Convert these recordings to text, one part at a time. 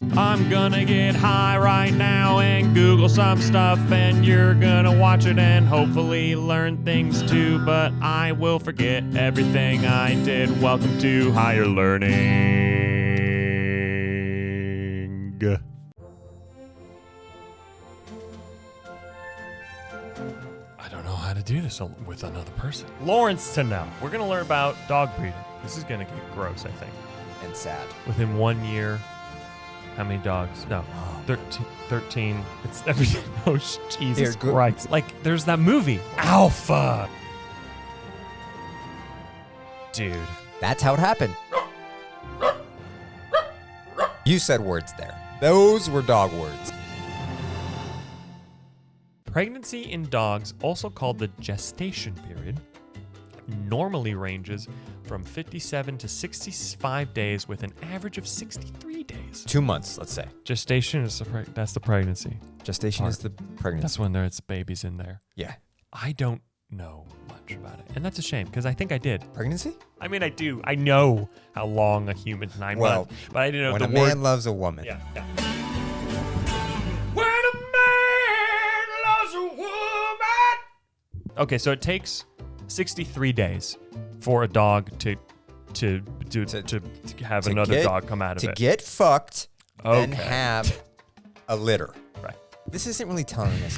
I'm gonna get high right now and Google some stuff, and you're gonna watch it and hopefully learn things too, but I will forget everything I did. Welcome to Higher Learning. I don't know how to do this with another person. Lawrence Thunell. We're gonna learn about dog breeding. This is gonna get gross, I think. And sad. Within 1 year, how many dogs? No, 13. It's everything. Oh, Jesus Christ. Like, there's that movie, Alpha. Dude. That's how it happened. You said words there. Those were dog words. Pregnancy in dogs, also called the gestation period, normally ranges from 57 to 65 days with an average of 63 days. 2 months, let's say. Gestation is that's the pregnancy. Gestation is the pregnancy. That's when there's babies in there. Yeah. I don't know much about it. And that's a shame because I think I did. Pregnancy? I mean, I do. I know how long a human's 9 months, but I didn't know when the a word. man loves a woman. Yeah. When a man loves a woman. Okay, so it takes 63 days for a dog to have another dog come out of it. To get fucked and Okay. have a litter. Right. This isn't really telling us.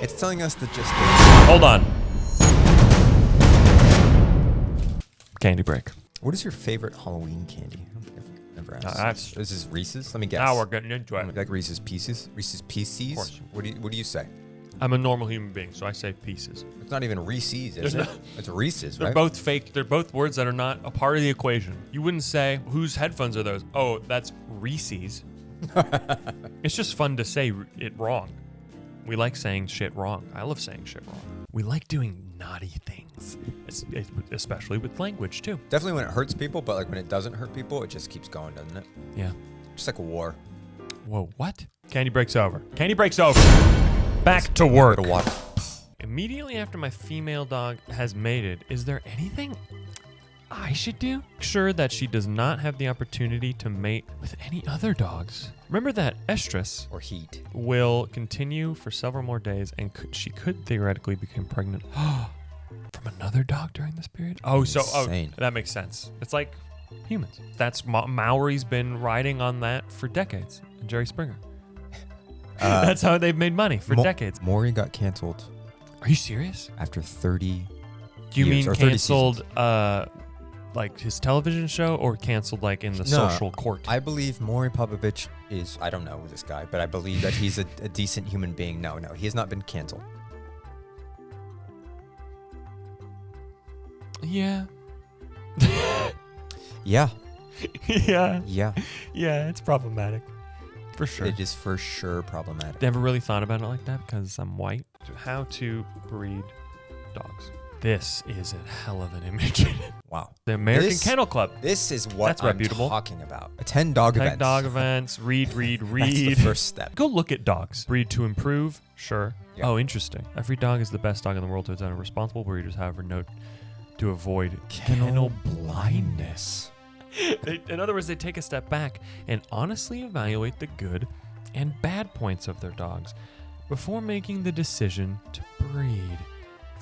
It's telling us that just. Hold on. Candy break. What is your favorite Halloween candy? I don't think I've ever asked. This is Reese's. Let me guess. Now we're getting into it. Like Reese's Pieces. Reese's Pieces. Of course. What do you say? I'm a normal human being, so I say pieces. It's not even Reese's, is it? It's Reese's, They're right? both fake. They're both words that are not a part of the equation. You wouldn't say, whose headphones are those? Oh, that's Reese's. It's just fun to say it wrong. We like saying shit wrong. I love saying shit wrong. We like doing naughty things, especially with language, too. Definitely when it hurts people, but like when it doesn't hurt people, it just keeps going, doesn't it? Yeah. Just like a war. Whoa, what? Candy breaks over. Candy breaks over. Back to work. Bit of water. Immediately after my female dog has mated, is there anything I should do? Sure that she does not have the opportunity to mate with any other dogs. Remember that estrus Or heat. will continue for several more days, and she could theoretically become pregnant from another dog during this period. Insane. That makes sense. It's like humans. That's Maori's been riding on that for decades. Jerry Springer. That's how they've made money for decades. Maury got canceled Are you serious? after 30 Do you years, mean or 30 canceled like his television show, or canceled like in the social court? I believe Maury Popovich is, I don't know this guy, but I believe that he's a decent human being. No, he has not been canceled. Yeah. Yeah. Yeah. Yeah. Yeah, it's problematic. For sure. It is for sure problematic. Never really thought about it like that because I'm white. How to breed dogs. This is a hell of an image. Wow. The American Kennel Club. This is what That's I'm reputable. talking about. Attend dog events. Dog events. Read. That's the first step. Go look at dogs. Breed to improve. Sure. Yeah. Oh, interesting. Every dog is the best dog in the world to its own. Responsible breeders, however, note to avoid kennel blindness. In other words, they take a step back and honestly evaluate the good and bad points of their dogs before making the decision to breed.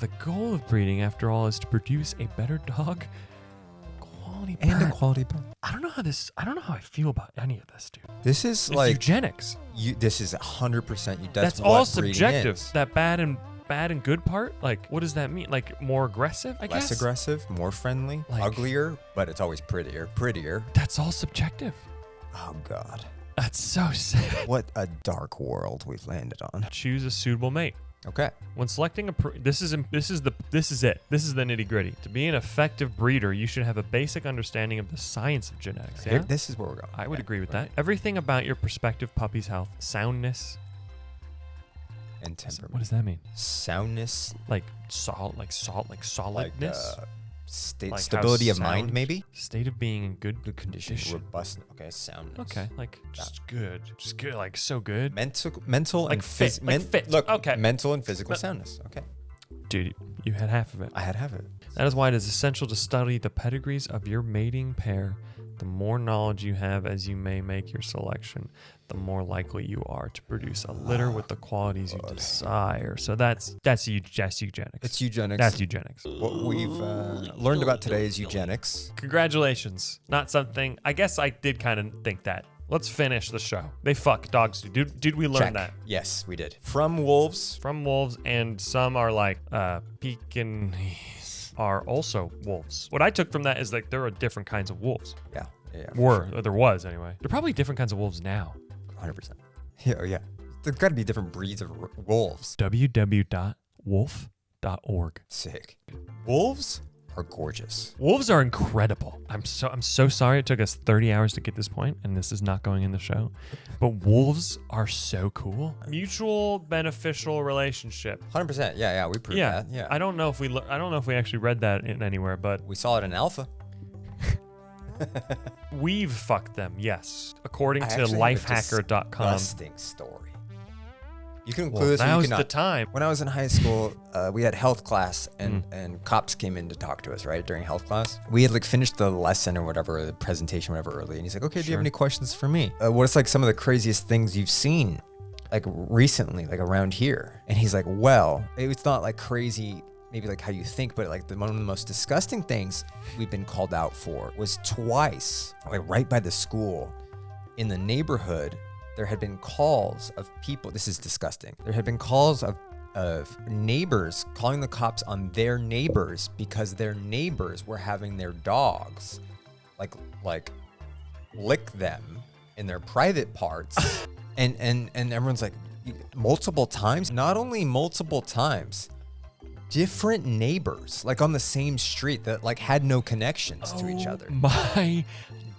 The goal of breeding, after all, is to produce a better dog. Quality And a parent. quality pet. I don't know how I feel about any of this, dude. This is It's like eugenics. This is 100%. That's what all breeding subjective. is. That bad and good part, like, what does that mean? Like, more aggressive, I guess? Less aggressive, more friendly, Like- uglier, but it's always prettier. That's all subjective. Oh God. That's so sad. What a dark world we've landed on. Choose a suitable mate. Okay. When selecting this is it. This is the nitty gritty. To be an effective breeder, you should have a basic understanding of the science of genetics. Yeah? This is where we're going. I would agree with that. Everything about your prospective puppy's health, soundness, And temperament. what does that mean? Soundness. Like solidness. Like how Stability of mind, sound- maybe? State of being in good Condition. Robust. Okay, soundness. Okay, like just good, like so good. Mental Like and fit, like fit. Look, Okay. mental and physical soundness. Okay. Dude, you had half of it. I had to have it. That is why it is essential to study the pedigrees of your mating pair The more knowledge you have as you may make your selection, the more likely you are to produce a litter with the qualities you desire. So that's eugenics. It's eugenics. That's eugenics. What we've learned about today is eugenics. Congratulations. Not something, I guess I did kind of think that. Let's finish the show. They fuck dogs. Did we learn Check. that? Yes, we did. From wolves. From wolves, and some are like Pekingese are also wolves. What I took from that is like there are different kinds of wolves. Yeah. Or there was anyway. There are probably different kinds of wolves now. 100%. Yeah. There's got to be different breeds of wolves. www.wolf.org. Sick. Wolves are gorgeous. Wolves are incredible. I'm so sorry it took us 30 hours to get this point, and this is not going in the show. But wolves are so cool. Mutual beneficial relationship. 100%. Yeah, we proved that. Yeah. I don't know if we actually read that in anywhere, but we saw it in alpha. We've fucked them, yes. According to lifehacker.com. Disgusting story. You can include this. Now's the time. When I was in high school, we had health class, and cops came in to talk to us, right, during health class. We had like finished the lesson or whatever, the presentation, whatever, early, and he's like, "Okay, do you have any questions for me? What's like some of the craziest things you've seen, like recently, like around here?" And he's like, "Well, it's not like crazy." Maybe like how you think, but like one of the most disgusting things we've been called out for was twice, like right by the school, in the neighborhood, there had been calls of people. This is disgusting. There had been calls of neighbors calling the cops on their neighbors because their neighbors were having their dogs like lick them in their private parts. and everyone's like, multiple times? Not only multiple times, different neighbors, like on the same street that like had no connections to each other. My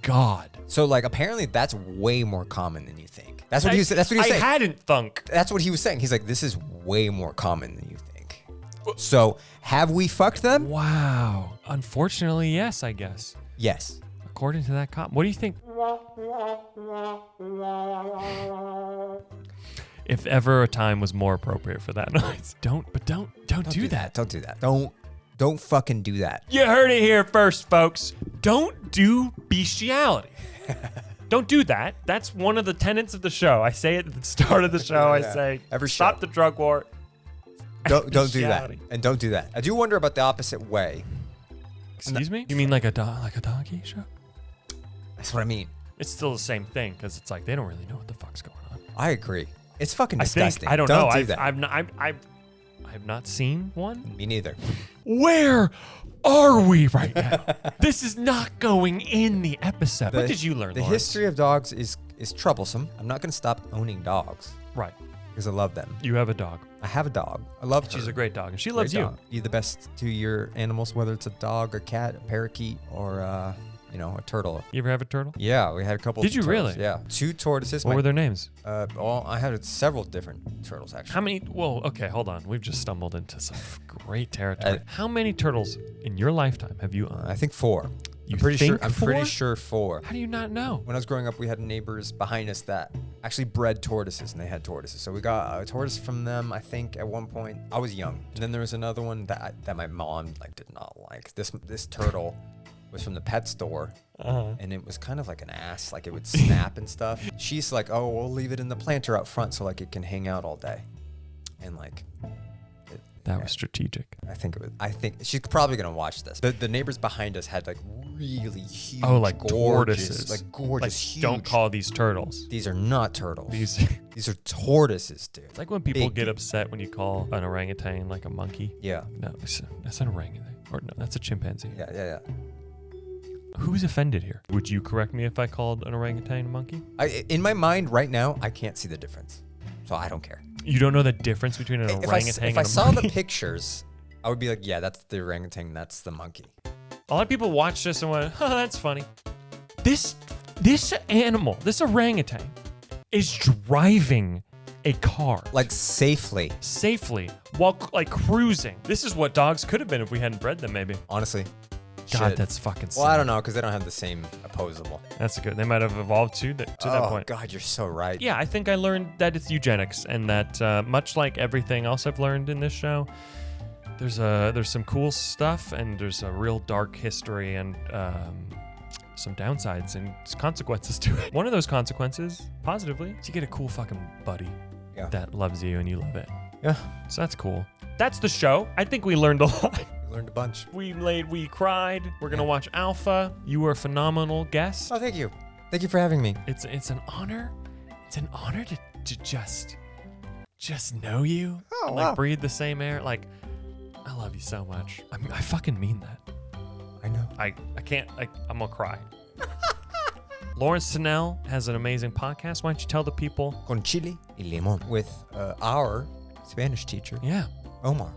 God. So like apparently that's way more common than you think. That's what he was saying. I hadn't thunk. That's what he was saying. He's like, this is way more common than you think. So have we fucked them? Wow. Unfortunately, yes, I guess. Yes. According to that cop. What do you think? If ever a time was more appropriate for that noise. Don't do that. Don't do that. Don't fucking do that. You heard it here first, folks. Don't do bestiality. Don't do that. That's one of the tenets of the show. I say it at the start of the show. I say, stop the drug war. Don't do that. And don't do that. I do wonder about the opposite way. Excuse me? You mean like a doggy show? That's what I mean. It's still the same thing because it's like they don't really know what the fuck's going on. I agree. It's fucking disgusting. I don't know. Do that. I've not seen one. Me neither. Where are we right now? This is not going in the episode. What did you learn, The Lawrence? history of dogs is troublesome. I'm not going to stop owning dogs. Right. Because I love them. You have a dog. I have a dog. I love her. She's a great dog, and she loves you. You're the best to your animals, whether it's a dog, a cat, a parakeet, or a turtle. You ever have a turtle? Yeah, we had a couple. Did you turtles. really? Yeah, 2 tortoises. What were their names? Well, I had several different turtles actually. How many? Well, okay, hold on. We've just stumbled into some great territory. How many turtles in your lifetime have you owned? I think 4. You I'm pretty think sure. I'm 4? pretty sure 4. How do you not know? When I was growing up, we had neighbors behind us that actually bred tortoises, and they had tortoises. So we got a tortoise from them. I think at one point I was young. And then there was another one that my mom did not like. This turtle was from the pet store, and it was kind of like an ass, like it would snap and stuff. She's like, "Oh, we'll leave it in the planter out front so like it can hang out all day," and like. That was strategic. I think she's probably gonna watch this. The neighbors behind us had like really huge, like gorgeous, tortoises, like gorgeous, huge. Don't call these turtles. These are not turtles. These are tortoises, dude. It's like when people get upset when you call an orangutan like a monkey. Yeah. No, that's an orangutan. Or no, that's a chimpanzee. Yeah. Who's offended here? Would you correct me if I called an orangutan a monkey? In my mind right now, I can't see the difference, so I don't care. You don't know the difference between an orangutan and a monkey? If I saw the pictures, I would be like, yeah, that's the orangutan, that's the monkey. A lot of people watched this and went, oh, that's funny. This animal, this orangutan, is driving a car. Like safely. While like cruising. This is what dogs could have been if we hadn't bred them, maybe. Honestly. God, shit. that's fucking sick. Well, I don't know, because they don't have the same opposable. That's good. They might have evolved to that point. Oh, God, you're so right. Yeah, I think I learned that it's eugenics, and that much like everything else I've learned in this show, there's some cool stuff, and there's a real dark history, and some downsides and consequences to it. One of those consequences, positively, is you get a cool fucking buddy that loves you and you love it. Yeah. So that's cool. That's the show. I think we learned a lot. We learned a bunch. We cried. We're going to watch Alpha. You were a phenomenal guest. Oh, thank you. Thank you for having me. It's an honor. It's an honor to just know you. Oh, and, wow. breathe the same air. Like, I love you so much. I fucking mean that. I know. I can't. I'm going to cry. Lawrence Thunell has an amazing podcast. Why don't you tell the people? Con Chile y Limon. With our Spanish teacher, Yeah. Omar.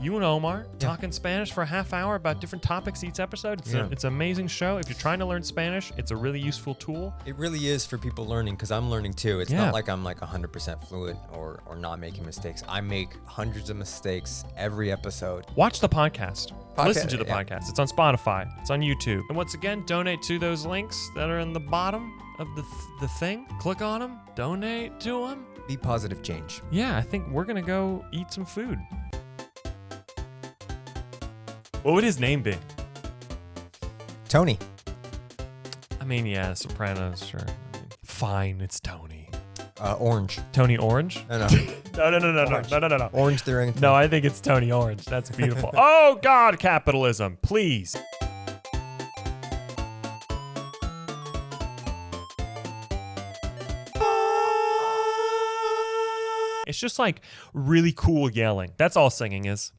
You and Omar talking Spanish for a half hour about different topics each episode. It's an amazing show. If you're trying to learn Spanish, it's a really useful tool. It really is for people learning because I'm learning too. It's not like I'm like 100% fluent or not making mistakes. I make hundreds of mistakes every episode. Watch the podcast. Listen to the podcast. It's on Spotify. It's on YouTube. And once again, donate to those links that are in the bottom of the thing. Click on them. Donate to them. Be positive change. Yeah, I think we're going to go eat some food. What would his name be? Tony. I mean, yeah, Sopranos, sure. Fine, it's Tony. Orange. Tony Orange? No. No. Orange during. No, I think it's Tony Orange. That's beautiful. Oh, God, capitalism, please. It's just like really cool yelling. That's all singing is.